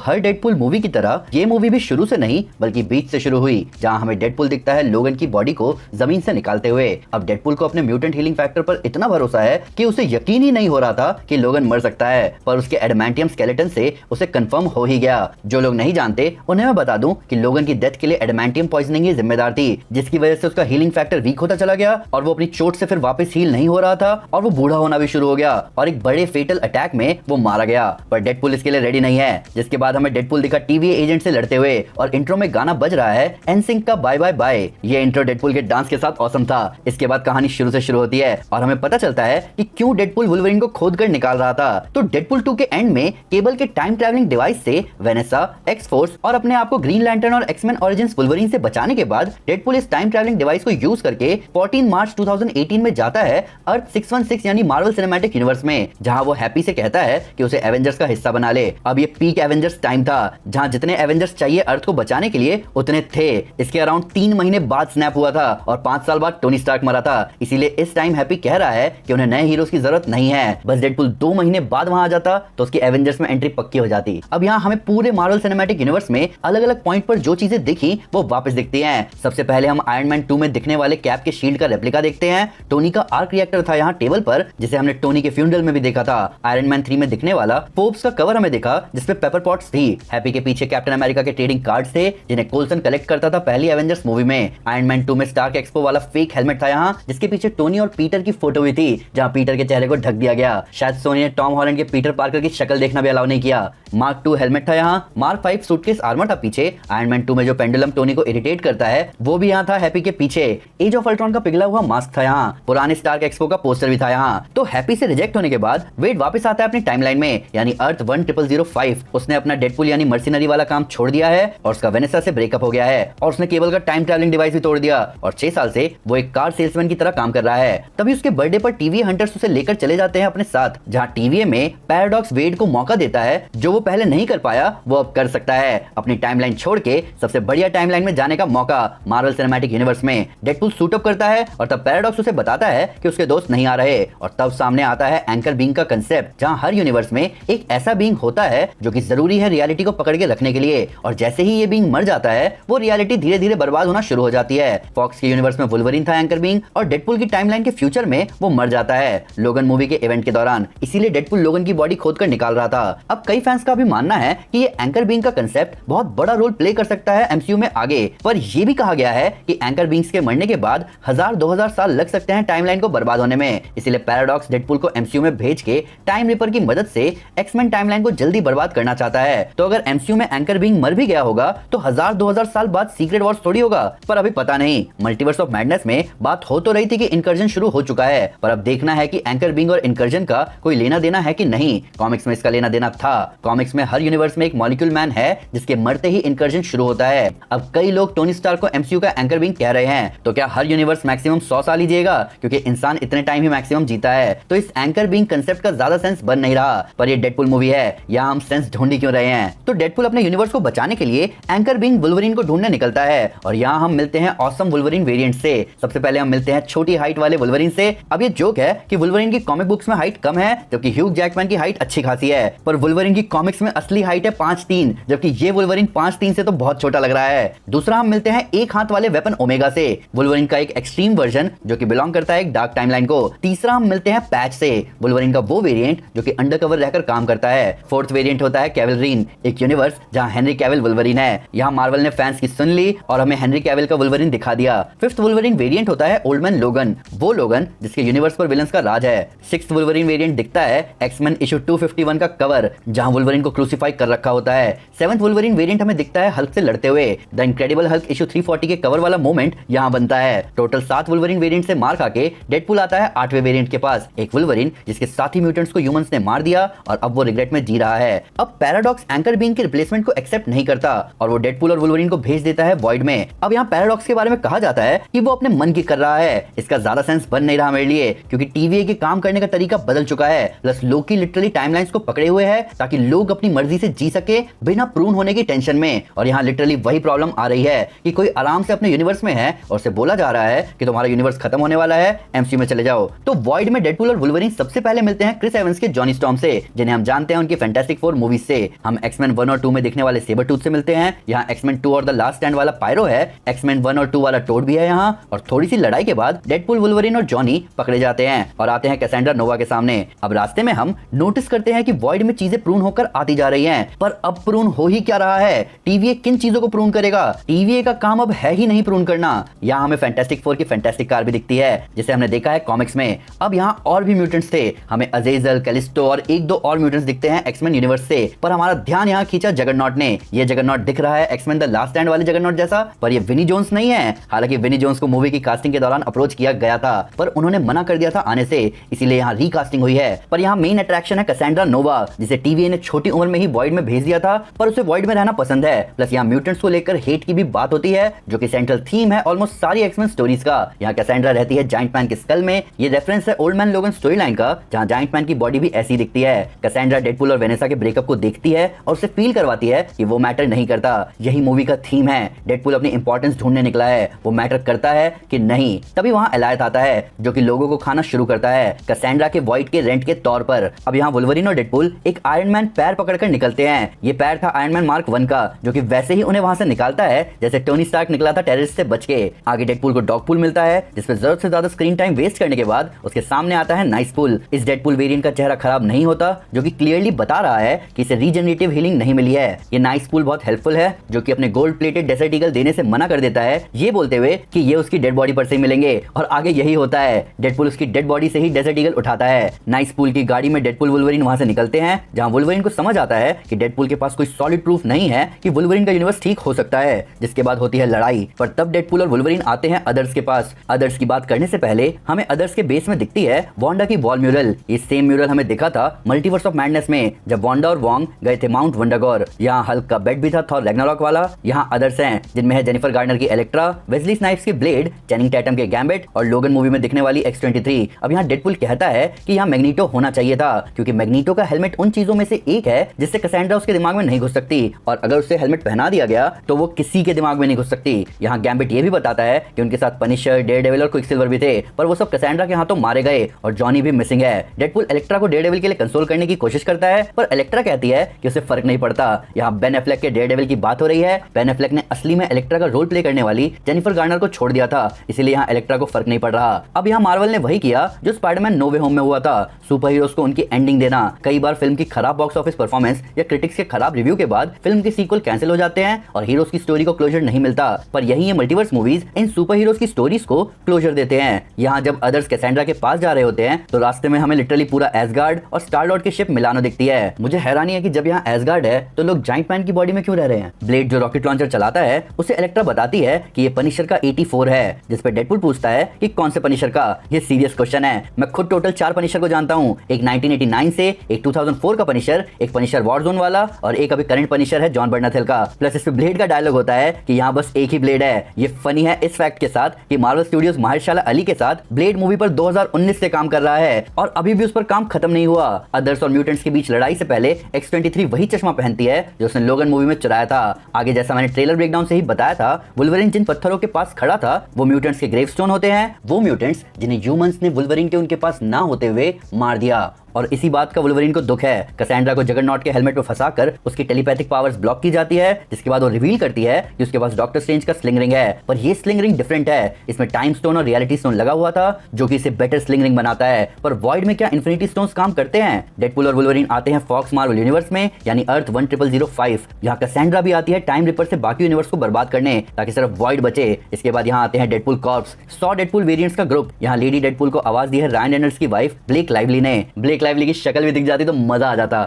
हर Deadpool movie की तरह ये मूवी भी शुरू से नहीं बल्कि बीच से शुरू हुई, जहां हमें डेडपुल दिखता है लोगन की बॉडी को जमीन से निकालते हुए। अब डेडपुल को अपने म्यूटेंट हीलिंग फैक्टर पर इतना भरोसा है कि उसे यकीन ही नहीं हो रहा था कि लोगन मर सकता है, पर उसके एडमेंटियम स्केलेटन से उसे कंफर्म हो ही गया। जो लोग नहीं जानते उन्हें मैं बता दूं कि लोगन की डेथ के लिए एडमेंटियम पॉइजनिंग ही जिम्मेदार थी, जिसकी वजह से उसका हीलिंग फैक्टर वीक होता चला गया और वो अपनी चोट से फिर वापस हील नहीं हो रहा था और वो बूढ़ा होना भी शुरू हो गया और एक बड़े फेटल अटैक में वो मारा गया। पर डेडपुल इसके लिए रेडी नहीं है, जिसके बाद हमें डेडपुल दिखा टीवीए एजेंट से लड़ते हुए और इंट्रो में गाना बज रहा है एनसिंक का बाय बाय बाय। ये इंट्रो डेडपुल के डांस के साथ ऑसम था। इसके बाद कहानी शुरू से शुरू होती है और हमें पता चलता है कि क्यों डेडपुल वुल्वरीन को खोद कर निकाल रहा था। तो डेडपुल 2 के एंड में केबल के टाइम ट्रैवलिंग डिवाइस से वेनेसा, एक्स फोर्स और अपने आप को ग्रीन लैंटर्न और एक्समैन ओरिजिन्स वुल्वरीन से बचाने के बाद डेडपुल इस टाइम ट्रैवलिंग डिवाइस को यूज करके 14 मार्च 2018 में जाता है अर्थ 616 यानी मार्वल सिनेमैटिक यूनिवर्स में, जहां वो हैप्पी से कहता है कि उसे एवेंजर्स का हिस्सा बना ले। अब ये पीक एवेंजर्स टाइम था, जहां जितने एवेंजर्स चाहिए अर्थ को बचाने के लिए उतने थे। इसके अराउंड 3 महीने बाद स्नैप हुआ था और 5 साल बाद टोनी स्टार्क मरा था। इसीलिए इस टाइम हैप्पी कह रहा है कि उन्हें नए हीरोज की जरूरत नहीं है। बस डेडपुल 2 महीने बाद वहां आ जाता तो उसकी एवेंजर्स में एंट्री पक्की हो जाती। अब यहाँ हमें पूरे मार्वल सिनेमैटिक यूनिवर्स में अलग अलग पॉइंट पर जो चीजें दिखी वो वापस दिखती हैं। सबसे पहले हम आयरन मैन 2 में दिखने वाले कैप के शील्ड का रेप्लिका देखते हैं। टोनी का आर्क रिएक्टर था यहाँ टेबल पर, जिसे हमने टोनी के फ्यूनरल में भी देखा था। आयरन मैन 3 में दिखने वाला फोर्ब्स का कवर हमें दिखा, जिसपे पेपर पॉट्स थी। हैप्पी के पीछे कैप्टन अमेरिका के ट्रेडिंग कार्ड्स थे, जिन्हें कोल्सन कलेक्ट करता था पहली एवेंजर्स मूवी में। आयरन मैन 2 में स्टार्क एक्सपो वाला फेक हेलमेट था यहाँ, जिसके पीछे टोनी और पीटर की फोटो भी थी, जहाँ पीटर के चेहरे को ढक दिया गया। शायद सोनी ने टॉम हॉलैंड के पीटर पार्कर की शक्ल देखना भी अलाउ नहीं किया। मार्क 2 हेलमेट था यहाँ। मार्क 5 सूटकेस आर्मर था पीछे। आयरन मैन 2 में जो पेंडुलम टोनी को इरिटेट करता है वो भी यहाँ था हैप्पी के पीछे। एज ऑफ अल्ट्रॉन का पिघला हुआ मास्क था यहाँ। पुराने स्टार्क एक्सपो का पोस्टर भी था यहाँ। तो हैप्पी से रिजेक्ट होने के बाद वेड वापस आता है अपनी टाइमलाइन में, यानी अर्थ 1005। उसने अपना डेडपुल यानी मर्सिनरी वाला काम छोड़ दिया है और उसका वेनेसा से ब्रेकअप हो गया है और उसने केबल का टाइम ट्रैवलिंग डिवाइस भी तोड़ दिया और 6 साल से वो एक कार सेल्समैन की तरह काम कर रहा है। तभी उसके बर्थडे पर टीवीए हंटर्स उसे लेकर चले जाते हैं अपने साथ, जहां टीवीए में पैराडॉक्स वेड को मौका देता है जो वो पहले नहीं कर पाया वो अब कर सकता है। अपनी टाइमलाइन छोड़ के सबसे बढ़िया टाइमलाइन में जाने का मौका मार्वल सिनेमैटिक यूनिवर्स में। डेडपुल सूट अप करता है और तब पैराडॉक्स उसे बताता है कि उसके दोस्त नहीं आ रहे और तब सामने आता है एंकर बीइंग का कांसेप्ट, जहां हर यूनिवर्स में एक ऐसा बीइंग होता है जो कि जरूरी है रियलिटी को पकड़ के रखने के लिए, और जैसे ही ये बीइंग मर जाता है वो रियलिटी धीरे धीरे बर्बाद होना शुरू हो जाती है। फॉक्स के यूनिवर्स में वुल्वरीन था एंकर बीइंग और डेडपुल की टाइमलाइन के फ्यूचर में वो मर जाता है लोगन मूवी के इवेंट के दौरान। इसीलिए डेडपुल लोगन की बॉडी खोद कर निकाल रहा था। अब कई फैंस का भी मानना है कि ये एंकर बीइंग का कांसेप्ट बहुत बड़ा रोल प्ले कर सकता है एमसीयू में आगे, पर यह भी कहा गया है कि एंकर बीइंग्स के मरने के बाद 1000-2000 साल लग सकते हैं टाइमलाइन को बर्बाद होने में। इसलिए पैराडॉक्स डेडपुल को एमसीयू में भेज के टाइम रिपर की मदद से एक्समैन टाइमलाइन को जल्दी बर्बाद करना चाहता है। तो अगर एमसीयू में एंकर बीइंग मर भी गया होगा तो 1000-2000 साल बाद सीक्रेट वॉर्स थोड़ी होगा, पर अभी पता नहीं। मल्टीवर्स ऑफ मैडनेस में बात हो तो रही थी कि इनकर्जन शुरू हो चुका है, पर अब देखना है कि एंकर बीइंग और इनकर्जन का कोई लेना देना है कि नहीं। कॉमिक्स में इसका लेना देना था। कॉमिक्स में हर यूनिवर्स में एक मॉलिक्यूल मैन है जिसके मरते ही इनकर्जन शुरू होता है। अब कई लोग टोनी स्टार्क को एमसीयू का एंकर बीइंग कह रहे हैं, तो क्या हर यूनिवर्स मैक्सिमम 100 साल ही जिएगा, क्योंकि इंसान इतने टाइम ही मैक्सिमम जीता है। तो इस एंकर बीइंग कांसेप्ट का ज्यादा सेंस बन नहीं रहा, पर ये डेडपुल मूवी है, यहाँ हम सेंस ढूंढ क्यों रहे हैं। तो डेडपुल अपने यूनिवर्स को बचाने के लिए एंकर बीइंग वुल्वरीन को ढूंढने निकलता है और यहाँ हम मिलते हैं ऑसम वुल्वरीन वेरिएंट से। सबसे पहले हम मिलते हैं छोटी हाइट वाले वुल्वरीन से। अब ये जोक है कि वुल्वरीन की कॉमिक बुक्स में हाइट कम है, जबकि ह्यूग जैकमैन की हाइट अच्छी खासी है, पर वुल्वरीन की कॉमिक्स में असली हाइट है 5'3", जबकि ये वुल्वरीन 5'3" से तो बहुत छोटा लग रहा है। दूसरा हम मिलते हैं एक हाथ वाले वेपन ओमेगा से, वुल्वरीन का एक एक्सट्रीम वर्जन जो कि बिलोंग करता है एक डार्क टाइमलाइन को। तीसरा हम मिलते हैं पैच से, वुल्वरीन का वो वेरिएंट जो कि अंडरकवर रहकर काम करता है। फोर्थ वेरिएंट होता है कैवलरीन, एक यूनिवर्स जहां हेनरी कैविल वुल्वरीन है। यहाँ मार्वल ने फैंस की सुन ली और हमें हेनरी कैविल का वुल्वरीन दिखा दिया। फिफ्थ वुल्वरीन वेरिएंट होता है ओल्ड मैन लोगन, वो लोगन जिसके यूनिवर्स पर विलन्स का राज है। सिक्स्थ वुल्वरीन वेरिएंट दिखता है एक्समैन इशू 251 का कवर, जहां वुल्वरीन को क्रूसीफाई कर रखा होता है। सेवंथ वुल्वरीन वेरिएंट हमें दिखता है हल्क से लड़ते हुए। द इनक्रेडिबल हल्क इशू 340 के कवर वाला मोमेंट यहाँ बनता है। टोटल 7 वुल्वरीन वेरिएंट से मार खाके डेडपुल आता है 8वें वेरिएंट के पास, एक वुल्वरीन जिसके साथी म्यूटेंट्स को ह्यूमंस ने मार दिया और अब वो रिग्रेट में जी रहा है। अब पैराडॉक्स एंकर बीइंग के रिप्लेसमेंट को एक्सेप्ट नहीं करता और वो डेडपुल और वुल्वरीन को भेज देता है वॉइड में। अब यहाँ पैराडॉक्स के बारे में कहा जाता है कि वो अपने मन की कर रहा है। इसका ज्यादा सेंस बन नहीं रहा मेरे लिए, क्योंकि टीवीए के काम करने का तरीका बदल चुका है। प्लस लोकी लिटरली टाइमलाइंस को पकड़े हुए है ताकि लोग अपनी मर्जी से जी सके बिना प्रून होने की टेंशन में। और यहाँ लिटरली वही प्रॉब्लम आ रही है कि कोई आराम से अपने यूनिवर्स में है और उसे बोला जा रहा है कि तुम्हारा यूनिवर्स खत्म होने वाला है, एमसीयू में चले जाओ। तो वॉइड में डेडपुल और वुल्वरीन सबसे पहले मिलते हैं क्रिस एवंस के जॉनी स्टॉर्म से, जिन्हें हम जानते हैं उनकी फैंटास्टिक फोर मूवीज से। हम हम एक्समैन 1 और 2 में दिखने वाले सेबर टूथ से मिलते हैं। यहाँ एक्समैन 2 और द लास्ट स्टैंड वाला पायरो है। एक्समैन 1 और 2 वाला टोड भी है यहाँ। और थोड़ी सी लड़ाई के बाद डेडपूल, वुल्वरीन और जॉनी पकड़े जाते हैं और आते हैं कैसेंड्रा नोवा के सामने। अब रास्ते में हम नोटिस करते हैं कि वॉइड में चीजें प्रून होकर आती जा रही हैं, पर अब प्रून हो ही क्या रहा है? टीवीए किन चीजों को प्रून करेगा? टीवीए का काम अब है ही नहीं प्रून करना। यहाँ हमें फैंटास्टिक फोर की फैंटास्टिक कार भी दिखती है, जिसे हमने देखा है कॉमिक्स में। अब यहाँ और भी म्यूटेंट्स थे। हमें अजेजल, कैलिस्टो और एक दो और म्यूटेंट्स दिखते हैं एक्समैन यूनिवर्स से, पर हमारा ध्यान यहाँ खींचा जगरनॉट ने। ये जगरनॉट दिख रहा है एक्समैन द लास्ट स्टैंड वाले जगरनॉट जैसा, पर ये विनी जोन्स नहीं है। हालांकि विनी जोन्स को मूवी की कास्टिंग के दौरान अप्रोच किया गया था, पर उन्होंने मना कर दिया था आने से, इसीलिए यहाँ रीकास्टिंग हुई है। पर यहाँ मेन अट्रैक्शन है कैसेंड्रा नोवा, जिसे टीवीए ने छोटी उम्र में ही वॉइड में भेज दिया था, पर उसे वॉइड में रहना पसंद है। प्लस यहाँ म्यूटेंट्स को लेकर हेट की भी बात होती है, जो कि सेंट्रल थीम है ऑलमोस्ट सारी एक्समैन स्टोरीज का। यहाँ कैसेंड्रा रहती है जायंट मैन के स्कल में। ये रेफरेंस है ओल्ड मैन लोगन स्टोरी लाइन का, जहाँ जायंट मैन की बॉडी भी ऐसी दिखती है। कैसेंड्रा डेडपूल और वेनेसा के ब्रेकअप को देखती है और उसे फील करवाती है कि वो मैटर नहीं करता। यही मूवी का थीम है। डेडपूल अपनी इंपॉर्टेंस ढूंढने निकला है, वो मैटर करता है कि नहीं। तभी वहाँ एलायत आता है, जो कि लोगों को खाना शुरू करता है कैसेंड्रा के वॉइड के रेंट के तौर पर। अब यहाँ वुल्वरीन और डेडपूल एक आयरन मैन पैर पकड़कर निकलते हैं। ये पैर था आयरन मैन मार्क 1 का, जो कि वैसे ही उन्हें वहां से निकालता है जैसे टोनी स्टार्क निकला था टेररिस्ट से बच के। आगे डेडपूल को डॉगपूल मिलता है, जिसमें जरूरत से ज्यादा स्क्रीन टाइम वेस्ट करने के बाद उसके सामने आता है नाइसपूल। इस डेडपूल वेरिएंट का चेहरा खराब नहीं होता, जो कि क्लियरली बता रहा है कि इसे रीजनरेटिव हीलिंग नहीं मिली है। ये नाइसपूल बहुत हेल्पफुल है, जो कि अपने गोल्ड प्लेटेड डेजर्ट ईगल देने से मना कर देता है, ये बोलते हुए कि ये उसकी डेड बॉडी पर से ही मिलेंगे। और आगे यही होता है, डेडपूल उसकी डेड बॉडी से ही डेजर्ट ईगल उठाता है। नाइसपूल की गाड़ी में डेडपूल वुल्वरीन वहां से निकलते हैं, जहां वुल्वरीन को समझ आता है कि डेडपूल के पास कोई सॉलिड प्रूफ नहीं है कि वुल्वरीन का यूनिवर्स ठीक हो सकता है, जिसके बाद होती है लड़ाई। पर तब डेडपूल और वुल्वरीन आते हैं अदर्स के पास। अदर्स की बात करने से पहले हमें अदर्स के बेस में दिखती है वांडा की वॉल म्यूरल। ये सेम म्यूरल हमें दिखा था मल्टीवर्स ऑफ मैडनेस में, जब वांडा और वोंग गए थे माउंट वंडागोर। यहाँ हल्क का बेड भी था थॉर रैग्नारॉक वाला। यहाँ अदर्स हैं, जिनमें है जेनिफर गार्नर की इलेक्ट्रा, वेस्ली स्नाइप्स की ब्लेड, चैनिंग टैटम के गैम्बिट और लोगन मूवी में दिखने वाली X-23। अब यहाँ डेडपूल कहता है कि यहाँ मैग्नीटो होना चाहिए था, क्योंकि मैग्नीटो का हेलमेट उन चीजों में से एक है जिससे कैसेंड्रा उसके दिमाग में नहीं घुस सकती, और अगर उसे हेलमेट पहना दिया गया तो वो किसी के दिमाग में नहीं घुस सकती। यहाँ गैम्बिट ये भी बताता है कि उनके साथ पनिशर, डेयरडेविल और क्विकसिल्वर भी थे, पर वो सब कैसेंड्रा के हाथों मारे गए और जॉनी भी मिसिंग है। डेडपूल इलेक्ट्रा को डेयरडेविल के लिए कंसोल करने की कोशिश करता है, पर इलेक्ट्रा कहती है कि उसे फर्क नहीं पड़ता। यहाँ बेन एफ्लेक के डेयरडेविल की बात हो रही है। बेन एफ्लेक ने असली में इलेक्ट्रा का रोल प्ले करने वाली जेनिफर गार्नर को छोड़ दिया था, इसीलिए यहाँ इलेक्ट्रा को फर्क नहीं पड़ रहा। अब यहाँ मार्वल ने वही किया जो स्पाइडरमैन नो वे होम में हुआ था, सुपर हीरोज को उनकी एंडिंग देना। कई बार फिल्म की खराब बॉक्स ऑफिस परफॉर्मेंस या क्रिटिक्स के खराब रिव्यू के बाद फिल्म के सीक्वल कैंसिल हो जाते हैं और हीरोज की स्टोरी को क्लोजर नहीं मिलता, पर यही ये मल्टीवर्स मूवीज इन सुपर हीरोज की स्टोरीज को क्लोजर देते हैं। यहाँ जब अदर्स कैसेंड्रा के पास जा रहे होते हैं तो रास्ते में हमें लिटरली पूरा एसगार्ड और स्टार लॉर्ड की शिप मिलानो दिखती है। मुझे हैरानी है कि जब यहाँ एसगार्ड है तो लोग जायंट मैन की बॉडी में क्यों रह रहे हैं। ब्लेड जो रॉकेट लॉन्चर चलाता है उसे इलेक्ट्रा बताती है कि ये पनिशर का 84 है, जिस पे डेडपूल पूछता है कि कौन से पनिशर का। ये सीरियस क्वेश्चन है। मैं खुद टोटल 4 पनिशर को जानता हूँ, एक 1989 से, एक 2004 का पनिशर, एक पनिशर वॉरजोन वाला और एक अभी करंट पनिशर है जॉन बर्नाथेल का। प्लस इस पे ब्लेड का डायलॉग होता है कि यहाँ बस एक ही ब्लेड है। ये फनी है इस फैक्ट के साथ कि मार्वल स्टूडियोज माहिरशाला अली के साथ ब्लेड मूवी पर 2019 से काम कर रहा है और अभी भी उस पर काम खत्म नहीं हुआ। अदर्स और म्यूटेंट्स के बीच लड़ाई से पहले X-23 वही चश्मा पहनती है जो उसने लोगन मूवी में चुराया था। आगे जैसा मैंने ट्रेलर ब्रेकडाउन से ही बताया था, वुल्वरीन जिन पत्थरों के पास खड़ा था वो म्यूटेंट्स के ग्रेवस्टोन होते हैं, वो म्यूटेंट्स जिन्हें ह्यूमंस ने वुल्वरीन के उनके पास ना होते हुए मार दिया। और इसी बात का वुल्वरीन को दुख है। कैसेंड्रा को जगरनॉट के हेलमेट में फंसाकर उसकी टेलीपैथिक पावर्स ब्लॉक की जाती है, जिसके बाद वो रिवील करती है कि उसके पास डॉक्टर स्ट्रेंज का स्लिंग रिंग है, पर ये स्लिंग रिंग डिफरेंट है। इसमें टाइम स्टोन और रियलिटी स्टोन लगा हुआ था, जो कि इसे बेटर स्लिंग रिंग बनाता है। पर वॉइड में क्या इन्फिनिटी स्टोन्स काम करते हैं? डेडपूल और वुल्वरीन आते हैं फॉक्स मार्वल यूनिवर्स में, यानी अर्थ 10005। यहाँ कैसेंड्रा भी आती है टाइम रिपर से बाकी यूनिवर्स को बर्बाद करने, ताकि सिर्फ वॉइड बचे। इसके बाद यहाँ आते हैं डेडपूल कॉर्प्स, 100 डेडपूल वेरिएंट्स का ग्रुप। यहाँ लेडी डेडपूल को आवाज दी है रायन रेनॉल्ड्स की वाइफ ब्लेक लाइवली ने। ब्लेक लाइवली की शक्ल भी जाती तो मजा आ जाता।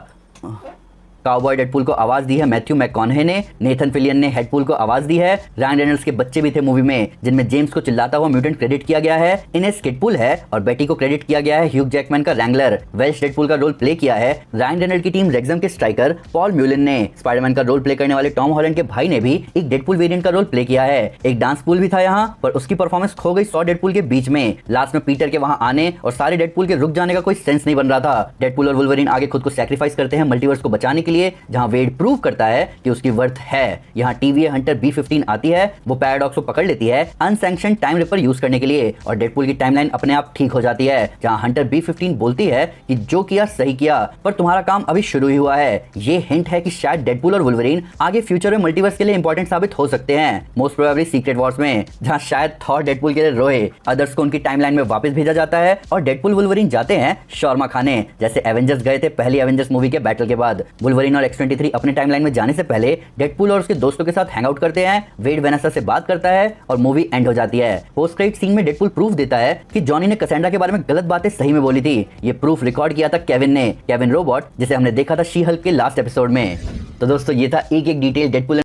काउबॉय डेडपूल को आवाज दी है मैथ्यू मैककॉनहे ने। नेथन फिलियन ने हेडपूल को आवाज दी है। रायन रेनॉल्ड्स के बच्चे भी थे मूवी में, जिनमें जेम्स को चिल्लाता हुआ म्यूटेंट क्रेडिट किया गया है, इन्हें स्किडपूल है, और बेटी को क्रेडिट किया गया है ह्यूग जैकमैन का रैंगलर। वेल्श डेडपूल का रोल प्ले किया है रायन रेनॉल्ड की टीम रेक्सम के स्ट्राइकर पॉल म्यूलिन ने। स्पाइडरमैन का रोल प्ले करने वाले टॉम हॉलैंड के भाई ने भी एक डेडपूल वेरिएंट का रोल प्ले किया है। एक डांस पूल भी था यहाँ, पर उसकी परफॉर्मेंस खो गई 100 डेडपूल के बीच में। लास्ट में पीटर के वहां आने और सारे डेडपूल के रुक जाने का कोई सेंस नहीं बन रहा था। डेडपूल और वुल्वरीन आगे खुद को सैक्रिफाइस करते हैं मल्टीवर्स को बचाने के लिए, जहां वेड प्रूव करता है कि उसकी वर्थ है। यहाँ TVA हंटर B15 आती है, वो पैराडॉक्स को पकड़ लेती है अनसैंक्शन टाइम रिपर यूज करने के लिए, और डेडपूल की टाइमलाइन अपने आप ठीक हो जाती है, जहां हंटर B15 बोलती है कि जो किया सही किया, पर तुम्हारा काम अभी शुरू ही हुआ है। ये हिंट है कि शायद डेडपूल और वुल्वरीन आगे फ्यूचर में मल्टीवर्स के लिए इंपॉर्टेंट साबित हो सकते हैं, मोस्ट प्रोबेबली सीक्रेट वॉर्स में, जहां शायद थॉर डेडपूल के लिए रोए, अदर्स को उनकी टाइमलाइन में वापस भेजा जाता है और डेडपूल वुल्वरीन जाते हैं शॉर्मा खाने, जैसे एवेंजर्स गए थे पहली एवेंजर्स मूवी के बैटल के बाद। वुल्वरीन और X-23 अपने टाइमलाइन में जाने से पहले डेडपूल और उसके दोस्तों के साथ हैंग आउट करते हैं, वेड वेनेसा से बात करता है और मूवी एंड हो जाती है। पोस्ट क्रेडिट सीन में डेडपूल प्रूफ देता है कि जॉनी ने कैसेंड्रा के बारे में गलत बातें सही में बोली थी। ये प्रूफ रिकॉर्ड किया था केविन ने, केविन रोबोट, जिसे हमने देखा था शी हल्क के लास्ट एपिसोड में। तो दोस्तों ये था एक एक डिटेल डेडपूल